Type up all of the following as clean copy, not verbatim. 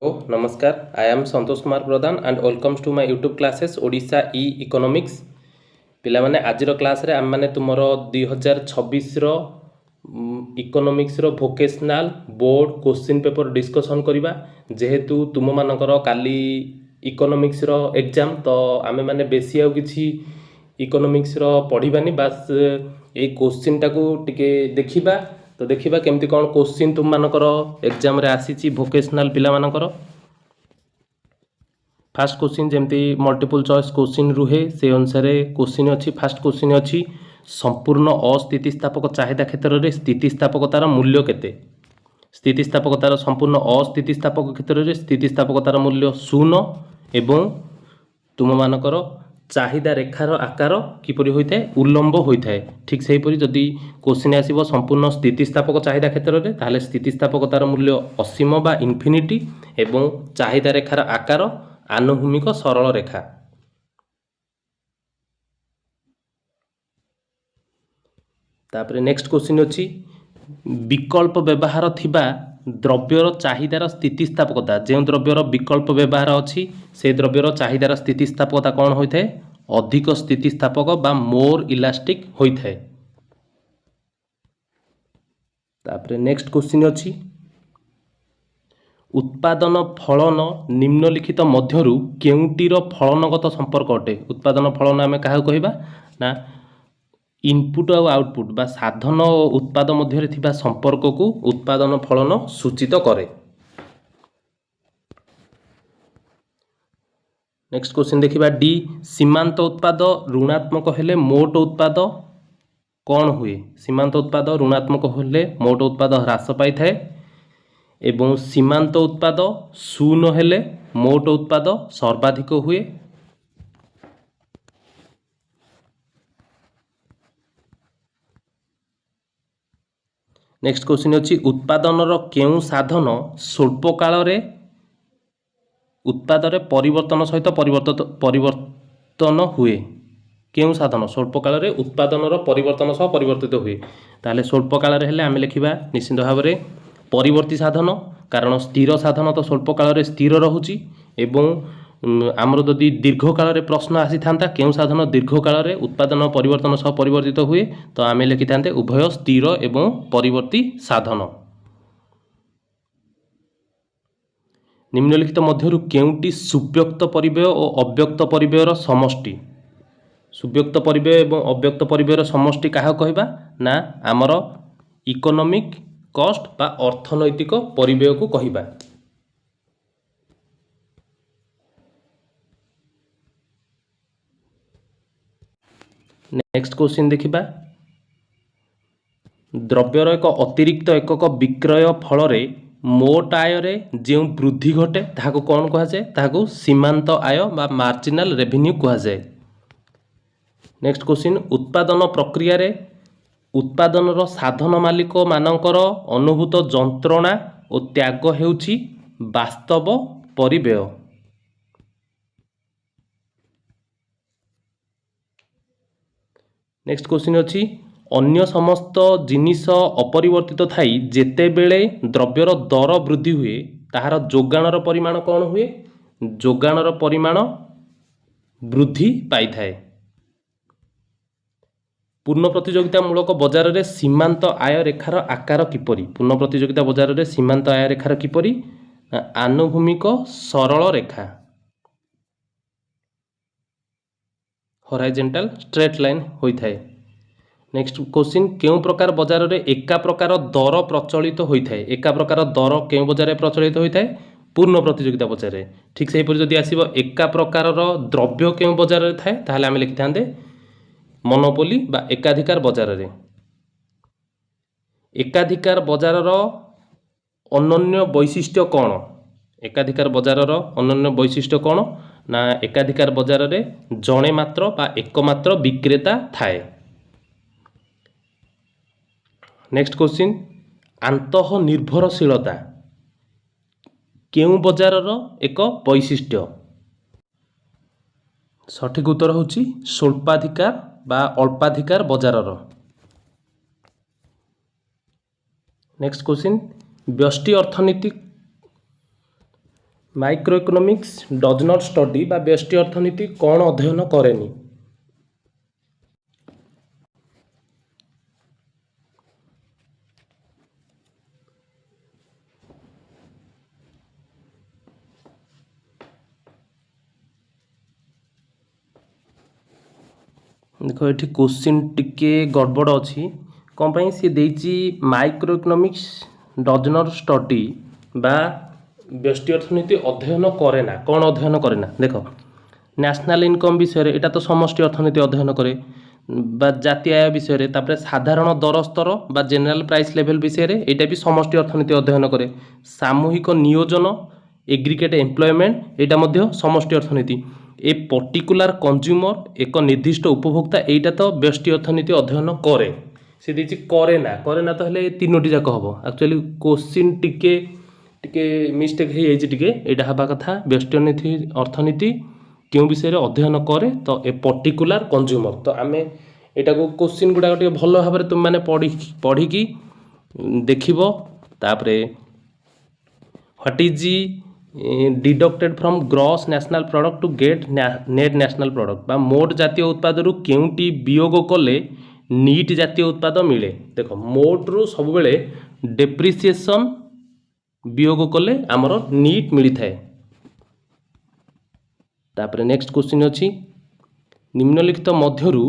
Hello, Namaskar. I am Santosh Kumar Pradhan and welcomes to my YouTube classes Odisha E-Economics. ପିଲାମାନେ ଆଜିର କ୍ଲାସ୍ରେ ଆମମାନେ ତୁମର 2026ର ଇକୋନୋମିକ୍ସର vocational board question paper discussion କରିବା। ଯେହେତୁ ତୁମମାନଙ୍କର କାଲି ଇକୋନୋମିକ୍ସର ଏକ୍ଜାମ୍, ତ ଆମେମାନେ ବେଶୀ ଆଉ କିଛି ଇକୋନୋମିକ୍ସର ପଢ଼ିବାନି, ବାସ୍ ଏଇ କୋଶ୍ଚିନ୍ଟାକୁ ଟିକେ ଦେଖିବା। तो देखा केमती कौन क्वेश्चन तुम मानकर एग्जाम रे आसी भोकेशनल पिलामानकर। फास्ट क्वेश्चन जमती मल्टीपल चॉइस क्वेश्चन रुहे से अनुसार क्वेश्चन अच्छी। फास्ट क्वेश्चन अच्छी संपूर्ण अस्थितिस्थापक चाहिदा क्षेत्र में स्थितिस्थापकतार मूल्य केते। स्थितिस्थापकतार संपूर्ण अस्थितिस्थापक क्षेत्र में स्थितिस्थापकतार मूल्य 0 एवं तुम मानकर चाहिदा रेखार आकार किपरि होइथाय उल्लंब होइथाय। ठीक सेहीपरि जदि क्वेश्चन आसीबो संपूर्ण स्थितिस्थापक चाहिदा क्षेत्र में ताहले स्थितिस्थापकतार मूल्य असीम बा इन्फिनिटी एवं चाहिदा रेखार आकार आनुभूमिक सरल रेखा। तापरे नेक्स्ट क्वेश्चन अछि विकल्प व्यवहार थिबा द्रव्यर चाहिदार स्थितिस्थापकता। जो द्रव्यर विकल्प व्यवहार अच्छी से द्रव्यर चाहिदार स्थितिस्थापकता कौन होता है? अधिक स्थितिस्थापक बा मोर इलास्टिक होता है। तापरे नेक्स्ट क्वेश्चन अच्छी उत्पादन फलन निम्नलिखित मध्यरु केउंटीर फलनगत संपर्क अटे। उत्पादन फलन आमे काहा कहबा ना इनपुट और आउटपुट बा साधन और उत्पाद मध्य थिबा संपर्क को उत्पादन फलन सूचित करे। नेक्स्ट क्वेश्चन देखिबा डी सीमांत उत्पाद ऋणात्मक हेले मोट उत्पाद कौन हुए? सीमांत उत्पाद ऋणात्मक हेले मोट उत्पाद ह्रास पाई थाए एवं सीमांत उत्पाद 0 हेले मोट उत्पाद सर्वाधिक हुए। नेक्स्ट क्वेश्चन अच्छी उत्पादनर केउ साधन स्वल्प काल रे उत्पादरे परिवर्तन सहित परिवर्तन हुए। केउ साधन स्वल्प काल रे उत्पादनर परिवर्तन सह परिवर्तित हुए? ताले स्वल्प काल रे हेले आमे लिखिबा निश्चित भाव रे परिवर्ती साधन, कारण स्थिर साधन तो स्वल्प काल रे स्थिर रहुची एवं आमर जदि दीर्घ काल रे प्रश्न आसी थांता केउ साधन दीर्घ काल रे उत्पादन परिवर्तन सह परिवर्तित हुए, तो आमे लिखि थांते उभय स्थिर एवं परिवर्ती साधन। निम्नलिखित मध्यरु केउंटी सुव्यक्त परिव्यय और अव्यक्त परिव्ययर समष्टि? सुव्यक्त परिव्यय एवं अव्यक्त परिव्ययर समष्टि काहा कहबा ना आमर इकोनॉमिक कॉस्ट बा अर्थनैतिक परिव्यय को कहबा। नेक्स्ट क्वेश्चन देखिबा द्रव्यर एक अतिरिक्त एकक विक्रय फल रे मोट आय रे जो वृद्धि घटे ताहाको कौन कहा जाए? ताहाको सीमांत आय बा मार्जिनल रेवेन्यू कहा जाए। नेक्स्ट क्वेश्चन उत्पादन प्रक्रिया रे उत्पादनर साधन मालिक मानकर अनुभूत जंत्रणा और त्याग हेउची वास्तव परिव्यय। नेक्स्ट क्वेश्चन अच्छी अन्य समस्त जिनिस अपरिवर्तित थाई जेते बेले द्रव्यर दर वृद्धि हुए ताहार जोगाणर परिमाण कौन हुए? जोगाणर परिमाण वृद्धि पाई थाए। पूर्ण प्रतियोगिता मूलक बजार रे सीमांत आय रेखार आकार किपरि? पूर्ण प्रतियोगिता बजार रे सीमांत आय रेखार किपरि? आनुभूमिक सरल रेखा हॉराइजॉन्टल स्ट्रेट लाइन होई थाए। नेक्स्ट क्वेश्चन केउ प्रकार बजार रे एका प्रकार दर प्रचलित होई थाए? एका प्रकार दर केउ बजार रे प्रचलित होई थाए? पूर्ण प्रतियोगिता बजार रे। ठीक सेही परि जदि आसीबो एका प्रकार द्रव्य केउ बजार रे थाए ताहाले आमे लिखि थांते मोनोपोली बा एकाधिकार बजार रे। एकाधिकार बजार अनन्य वैशिष्ट्य कौन? एकाधिकार बजार अनन्य वैशिष्ट्य कौन ना एकाधिकार बजार रे जणे मात्र बा एकमात्र विक्रेता थाए। नेक्स्ट क्वेश्चन आंतः निर्भरशीलता केउ बजार एक वैशिष्ट्य? सठिक उत्तर होची स्वल्पाधिकार बा अल्पाधिकार बजार। नेक्स्ट क्वेश्चन व्यष्टि अर्थनीति microeconomics does not study ବା ବ୍ୟଷ୍ଟି ଅର୍ଥନୀତି କ'ଣ ଅଧ୍ୟୟନ କରେନି? ଦେଖ ଏଠି क्वेश्चन टिके गड़बड़ अच्छी कौन पाई सी देइची microeconomics does not study बा व्यष्टि अर्थनीति अध्ययन करे ना कौन अध्ययन करे ना देख नेशनल इनकम विषय रे एटा तो समष्टि अर्थनीति अध्ययन करे बा जातीय आय विषय रे तापर साधारण दर स्तर बा जनरल प्राइस लेवल विषय रे एटा भी समष्टि अर्थनीति अध्ययन करे सामूहिक नियोजन एग्रीगेट एम्प्लॉयमेंट एटा मध्य समष्टि अर्थनीति ए पर्टिकुलर कंज्यूमर एक निर्दिष्ट उपभोक्ता एटा तो व्यष्टि अर्थनीति अध्ययन करे से देछि करे ना तो हेले तीनोटी जाक हबो एक्चुअली क्वेश्चन टिके टिके मिस्टेक हे जाइछि टिके एटा हबा कथा व्यष्टि अर्थनीति क्यों विषय रे अध्ययन करे तो ए पर्टिकुलर कंज्यूमर तो आमे एटा को क्वेश्चन गुडा टिके भलो भाबरे तुम माने पढ़ी की देखिबो तापरे what is deducted from gross national product to get net national product बा मोट जातीय उत्पाद रु केउटी वियोग कले नीट जातीय उत्पाद मिले देखो मोट रु सब बेले डेप्रिसिएशन वियोग कले आमर नीट मिली थाए तापरे नेक्स्ट क्वेश्चन अछि निम्नलिखित मध्यरु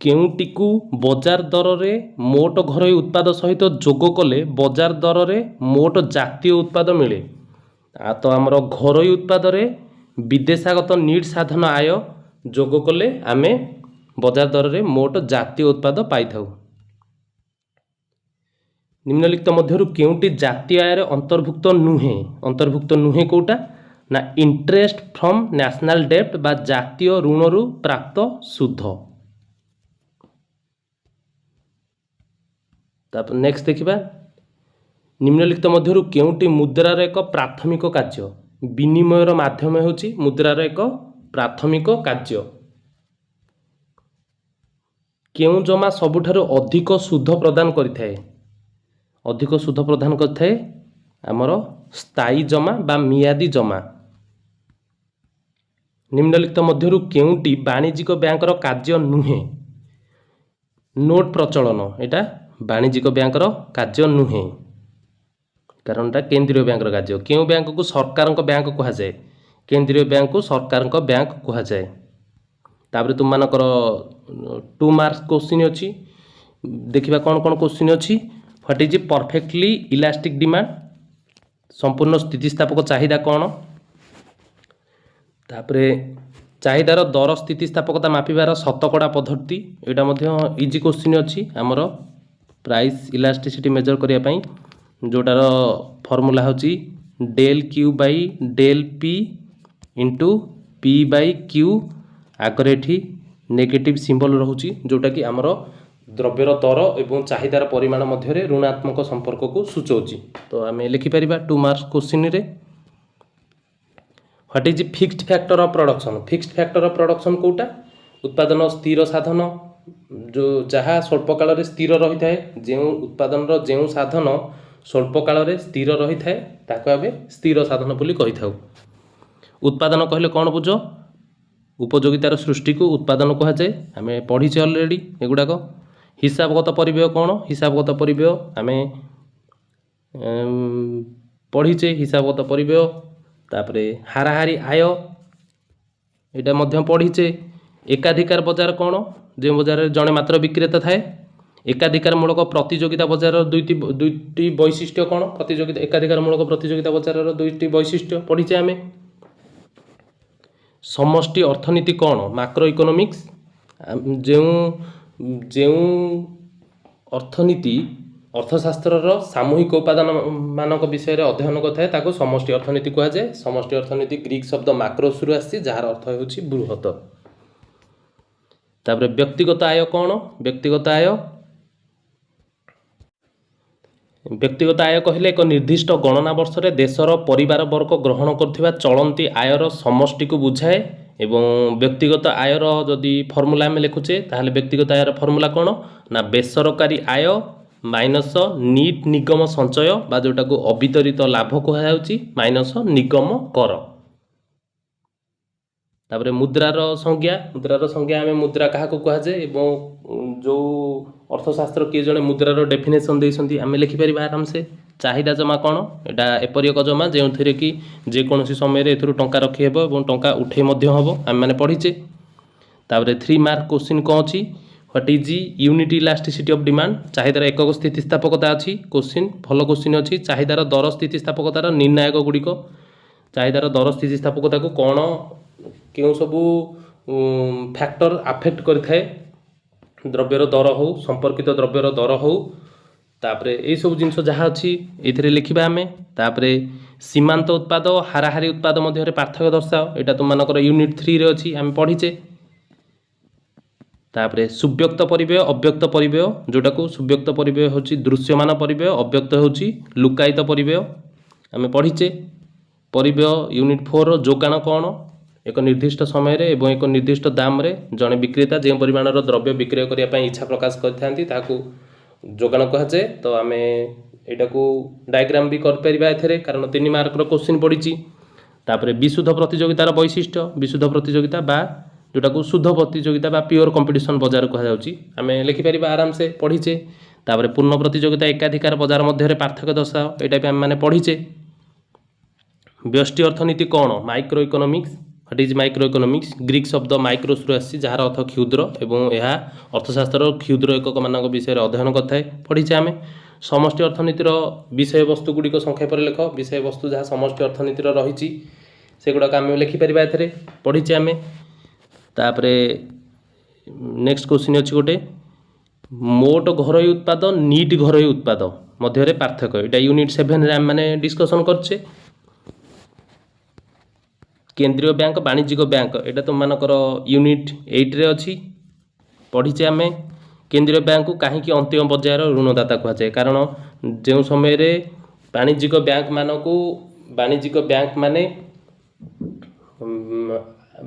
केउटी को बाजार दर रे मोट घरोई उत्पाद सहित जोग कले बाजार दर रे मोट जातीय उत्पाद मिले आ तो आमर घरोई उत्पाद रे विदेशागत नीट साधन आय जोग कले आमे बाजार दर रे मोट जातीय उत्पाद पाई थाउ निम्नलिखित मध्यरु केउटी जातीय आय रे अंतर्भुक्त नुहे कोटा ना इंटरेस्ट फ्रॉम नेशनल डेब्ट बा जातीय ऋण रु प्राप्त सुध तापर नेक्स्ट देखिबा निम्नलिखित मध्यरु केउटी मुद्रार एक प्राथमिक कार्य विनिमयर माध्यम होची मुद्रार एक प्राथमिक कार्य केउ जमा सबुठारु अधिक सुध प्रदान करिथाए आमर स्थायी जमा बा मियादी जमा निम्नलिखित मध्यरु केउटी वाणिज्यिक बैंकर कार्य नुहे नोट प्रचलन एटा वाणिज्यिक बैंकर कार्य नुहे कारण केंद्रीय बैंक कार्य क्यों बैंक को सरकार बैंक कह जाए केंद्रीय बैंक को सरकार बैंक कह जाए तापर तुम मानकर 2 मार्क्स क्वेश्चन अच्छी देखिबा कौन कौन क्वेश्चन अच्छी what is perfectly elastic demand संपूर्ण स्थितिस्थापक चाहिदा कौन तापर चाहिदार दर स्थितिस्थापकता मापिबार शतकड़ा पद्धति एटा मध्य इजी क्वेश्चन अच्छी आमर प्राइस इलास्टिसिटी मेजर करिया पई जोटार फॉर्मूला होची del Q by del P into P by Q आगे एठी नेगेटिव सिंबल रहुची जोटा कि आमर द्रव्यर दर एवं चाहिदार परिमाण मध्य ऋणात्मक संपर्क को सूचौची तो आम लिखिपर 2 मार्क्स क्वेश्चन रे what is fixed factor of production कोटा उत्पादन स्थिर साधन जो जहाँ स्वल्प काल रे स्थिर रही थाए जो उत्पादन जो साधन स्वल्प काल रे स्थिर रही थाए ताको आबे स्थिर साधन बोली कहि थाउ उत्पादन कहले कौन बुझ उपयोगितार सृष्टि को उत्पादन कह जाए आम पढ़ी अलरेडी एगुड़ाक हिसाबगत परिव्यय कौन हिसाबगत परिव्यय आम पढ़ीचे हिसाबगत परिव्यय तापरे हाराहारी आय एटा मध्य पढ़ीचे एकाधिकार बजार कौन जो बजार जड़े मात्र विक्रेता थाए एकाधिकार मूलक प्रतियोगिता बजार दुईटी वैशिष्ट्य कौन प्रतियोगिता एकाधिकार मूलक प्रतियोगिता बजार दुईटी वैशिष्ट्य पढ़ीचे आम समष्टि अर्थनीति कौन माक्रो इकोनॉमिक्स जो अर्थनीति अर्थशास्त्र सामूहिक उपादान मानक विषय रे अध्ययन करथाय ताको समष्टि अर्थनीति कहा जाए समष्टि अर्थनीति ग्रीक शब्द माक्रोस रु आसी जार अर्थ होची बृहत तापर व्यक्तिगत आय कौन व्यक्तिगत आय कहले एक निर्दिष्ट गणना वर्ष रे देशर परिवार वर्ग ग्रहण करथिबा चलंती आयर समष्टि को बुझाए एवं व्यक्तिगत आयर जदि फॉर्मूला में लिखुचे ताहले व्यक्तिगत आयर फॉर्मूला कौन ना बेसरकारी आय माइनस नीट निगम संचय बा जोटा को अवितरित लाभ कहुच्छी माइनस निगम कर। तापर मुद्रार संज्ञा आम मुद्रा क्या कहुए जो अर्थशास्त्र किए जड़े मुद्रार डेफिनेसन देती आम लिखिपर आराम से चाहिदा जमा कौन यहाँ एपरी एक जमा जो थे कि जेकोसी समय टंका रखी हे और टंका उठे हम आम मैंने पढ़ीचे। तापर 3 मार्क क्वेश्चन कौन अच्छी what is unit elasticity of demand चाहिदार एकक स्थितिस्थापकता अच्छी क्वेश्चन भल क्वेश्चन अच्छी चाहिदार दर स्थितिस्थापकतार निर्णायक गुड़िक चाहिदार दर स्थितिस्थापकता को कौन क्यों सबू फैक्टर आफेक्ट करें द्रव्यर दर हो संपर्कित द्रव्यर दर हो तापरे यही सब जिनस जहाँ अच्छी ये लिखा आम तापर सीमांत उत्पाद हाराहारी उत्पाद मध्य पार्थक्य दर्शाओ यहाँ तुम मानकर यूनिट 3 रे अच्छी आम पढ़ीचे। तापरे सुव्यक्त परिव्यय अव्यक्त परिव्यय जोटा को सुव्यक्त परिव्यय होची दृश्यमान परिव्यय अव्यक्त होची लुकायित परिव्यय आम पढ़ीचे। परिव्यय यूनिट 4 जोगाण कौन एक निर्दिष्ट समय रे एवं एक निर्दिष्ट दाम रे जड़े विक्रेता जो परिमाणर द्रव्य विक्रय करने इच्छा प्रकाश करते जोगाण कहुए। तो आम यहाँ को डायग्राम भी कर कारण 3 मार्कर क्वेश्चन पड़ी। तापर विशुद्ध प्रतियोगितार वैशिष्ट्य विशुद्ध प्रतियोगिता बा जोटा को शुद्ध प्रतियोगिता बा प्योर कंपटीशन बजार कहुच्छी लिखिपर आराम से पढ़ीचे। तापर पूर्ण प्रतियोगिता एकाधिकार बजार मध्य पार्थक्य दर्शाओ यहाँ भी आम मैंने पढ़ीचे। व्यष्टि अर्थनीति कौन micro economics what is micro economics Greek शब्द माइक्रोस रु आसी जार अर्थ क्षुद्र एवं यह अर्थशास्त्र क्षुद्र एकक मान विषय अध्ययन करता पढ़ीचे आम। समष्टि अर्थनीतिर विषय वस्तु गुड़िक संक्षेप लिख विषय वस्तु जहाँ समष्टि अर्थनीतिर रही से गुड़ाक आम लिखिपर ए पढ़ीचे आम। तापरे नेक्स्ट क्वेश्चन अच्छी गोटे मोट घरोई उत्पाद नीट घरोई उत्पाद मध्य पार्थक्य यहाँ यूनिट 7 रे आम मैंने डिस्कसन करछे। केंद्रीय बैंक वाणिज्यिक बैंक यहाँ तुम मानकर यूनिट 8 रे अच्छी पढ़ीचे आम। केंद्रीय बैंक को कहीं अंतिम पर्यायर ऋणदाता कहुए कारण जो समय वाणिज्यिक बैंक मानक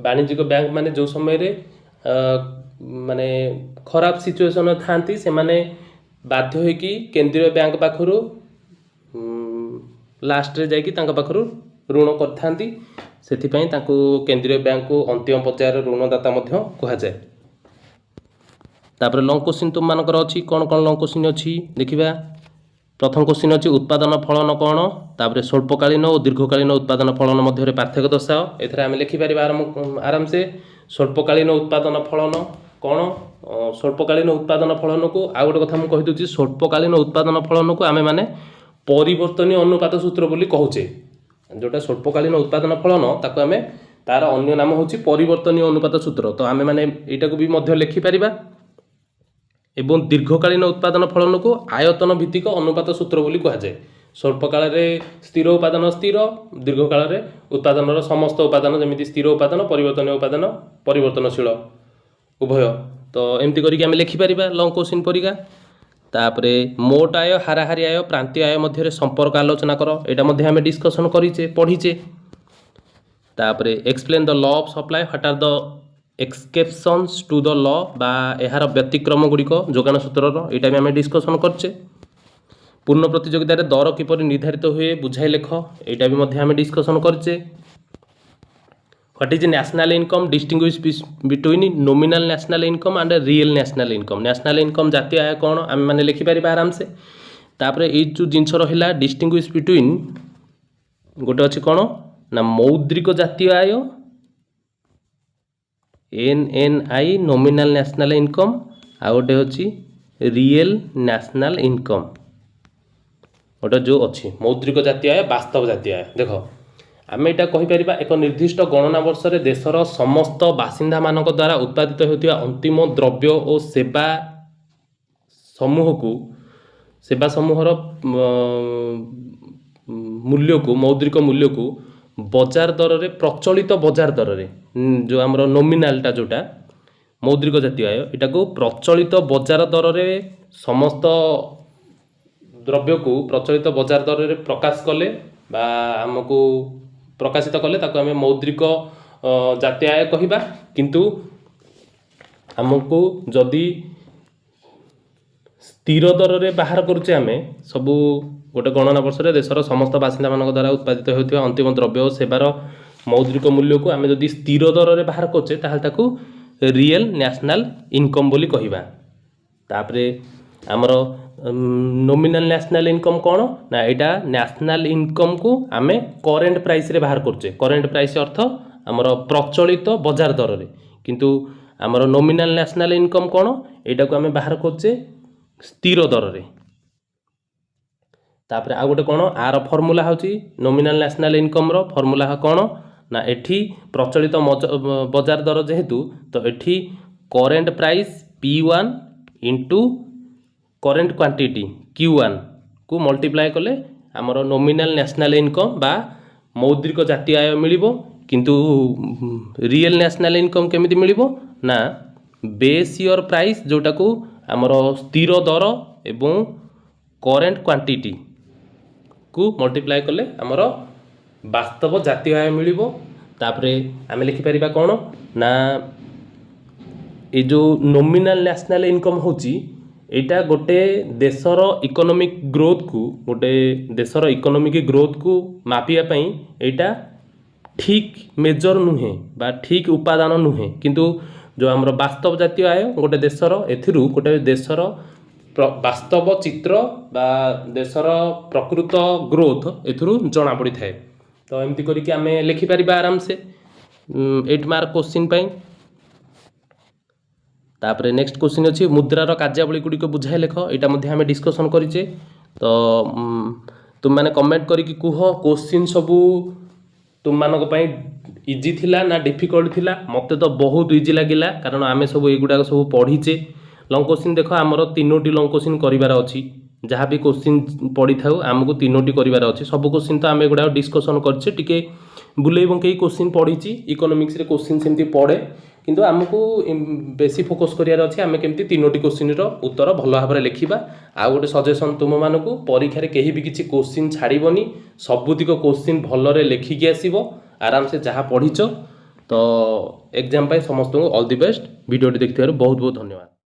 वाणिज्यिक बैंक माने जो समय माने खराब सिचुएसन थांती से माने बाध्य हो कि केंद्रीय बैंक पाखरु लास्ट रे जाइकी तांका पाखरु ऋण करथांती सेथिपई तांको केंद्रीय बैंक को अंतिम पर्यायर ऋणदाता मध्य कहुए। तापर लॉन्ग क्वेश्चन तुम मानकर अच्छी कौन कौन लॉन्ग क्वेश्चन अच्छी देखिबा। प्रथम क्वेश्चन अच्छी उत्पादन फलन कौन तापर स्वल्पकालीन और दीर्घकालीन उत्पादन फलन मध्य पार्थक्य दर्शाओ एथरे आम लिखिपर आराम से। स्वल्पकालीन उत्पादन फलन कौन स्वल्पकालीन उत्पादन फलन को आ गोटे कथा मुझे कहीदे स्वल्पकालीन उत्पादन फलन को आम मैंने परिवर्तनीय अनुपात सूत्र बोली कहूचे जोटा स्वल्पकालीन उत्पादन फलन ताको आम तार अन्य नाम हूँ परिवर्तनीय अनुपात सूत्र तो आम मैंने यहाँ भी मध्य लिखिपर एवं दीर्घकालीन उत्पादन फलन को आयतन भित्तिक अनुपात सूत्र बोली कहुए। स्वल्पकाल स्थिर उपादान स्थिर दीर्घकाल उत्पादन समस्त उपादान जमी स्थिर उपादान परिवर्तनीय उपादान परिवर्तनशील उभय तो एमती करके आम लिखिपर लॉन्ग क्वेश्चन परिका। तापरे मोट आय हाराहारी आय प्रांतीय आय मध्य संपर्क आलोचना कर यहाँ आम डिस्कसन करीचे पढ़ीचे। तापरे explain the law of supply what are the exceptions to the law बा यार व्यतिक्रम गुड़िक जोगाण सूत्रर यहाँ भी आम डिस्कसन करचे। पूर्ण प्रतियोगिता दर किपर निर्धारित हुए बुझाई लेख यहाँ भी आम डिस्कसन करचे। What is national income distinguish between nominal national income and real national income national income जातीय आय कौन आम मैंने लिखिपर आराम से। तापर ये जो जिनस रहा डिस्टिंग्विश बिटवीन गोटे अच्छी कौन ना मौद्रिक जातीय आय NNI नॉमिनल नेशनल इनकम आ गोटे अच्छी रियल नेशनल इनकम गोटे जो अच्छी मौद्रिक जातीय आय वास्तव जातीय आय। देख आम यहाँ कहीपर एक निर्दिष्ट गणना वर्ष रे देशर समस्त बासिंदा मानक द्वारा उत्पादित होता अंतिम द्रव्य और सेवा समूह को सेवा समूहर मूल्य को मौद्रिक मूल्य को बजार दर रे प्रचलित बजार दर रे जो आमर नॉमिनालटा जोटा मौद्रिक जातीय आय यहाँ को प्रचलित बजार दर रे समस्त द्रव्य को प्रचलित बजार दर रे प्रकाश कले बा आमको प्रकाशित कले ताको आम मौद्रिक जातीय आय कहिबा। किंतु आमको जदि स्थिर दर रे बाहर करुचे आमे सबू गोटे गणना वर्ष रे देशर समस्त बासिंदा मानक द्वारा उत्पादित होइथिबा अंतिम द्रव्य और सेवार मौद्रिक मूल्य को आमे जदि स्थिर दर रे बाहर करचे ताहाल ताकू रियल नेशनल इनकम बोली कहिबा। तापरे आमर नॉमिनल नेशनल इनकम कौन ना एटा नेशनल इनकम को आमे करेंट प्राइस रे बाहर करचे। करेंट प्राइस अर्थ आमर प्रचलित बाजार दर रे, किंतु आमर नॉमिनल नेशनल इनकम कौन एटा को आमे बाहर करचे स्थिर दर रे। तापरे आ गोटे कौन आर फॉर्मूला होची नॉमिनल नेशनल इनकम रो फॉर्मूला कौन ना एठी प्रचलित बाजार दर जेहेतु तो एठी current price P1 into current quantity Q1 को मल्टीप्लाय कले आमर नॉमिनल नेशनल इनकम बा मौद्रिक जातीय आय मिलिबो। किंतु रियल नेशनल इनकम केमिति मिलिबो ना बेस ईयर प्राइस जोटा को आमर स्थिर दर एवं करेंट क्वांटिटी को मल्टीप्लाय कले आमर वास्तव जातीय आय मिलिबो। तापरे आमे लिखि परिबा कोन ना ए जो नॉमिनल नेशनल इनकम होची एटा गोटे देशर इकोनॉमिक ग्रोथ को गोटे देशर इकोनॉमिक ग्रोथ को मापिया पई एटा ठीक मेजर नुहे बा ठीक उपादान नुहे, किंतु जो आमर वास्तव जातीय आय गोटे देशर एथिरु गोटे देशर वास्तव चित्र बा देशर प्रकृत ग्रोथ एथिरु जना पड़ी थाए। तो एमती करके आमे लिखि परिबा आराम से 8 मार्क क्वेश्चन पई। तापरे नेक्स्ट क्वेश्चन अछि मुद्रार कार्यावली गुडी को बुझाइ लेख। एटा मध्ये आमे डिस्कशन करिचे। तो तुम माने कमेंट करिकि कुह क्वेश्चन सबू तुम मानक पई इजी थिला ना डिफिकल्ट थिला। मते तो बहुत इजी लागिला कारण आमे सब एगुडा सब पढिचे। लॉन्ग क्वेश्चन देखो आमर 3टी लॉन्ग क्वेश्चन करिवार अछि। जहाँ भी क्वेश्चन पढ़ी था आमको 3टी करिवार अछि। सब क्वेश्चन तो आमे एगुडा डिस्कशन करछे। टिके बुले बंके क्वेश्चन पढ़ीची इकोनॉमिक्स रे क्वेश्चन सेमती पढ़े, किंतु आमको बेसी फोकस करियार अछि आमे केमती 3टी क्वेश्चन रो उत्तर भलो भाबरे लिखिबा। आ गोटे सजेशन तुम मानकू परीक्षा रे केही भी किछि क्वेश्चन छाड़ीबनी, सबुतिक क्वेश्चन भलो रे लेखिकी आसीबो आराम से जहाँ पढ़ीचो। तो एग्जाम पाई समस्त को ऑल द बेस्ट। वीडियो देखिथिबार बहुत बहुत धन्यवाद।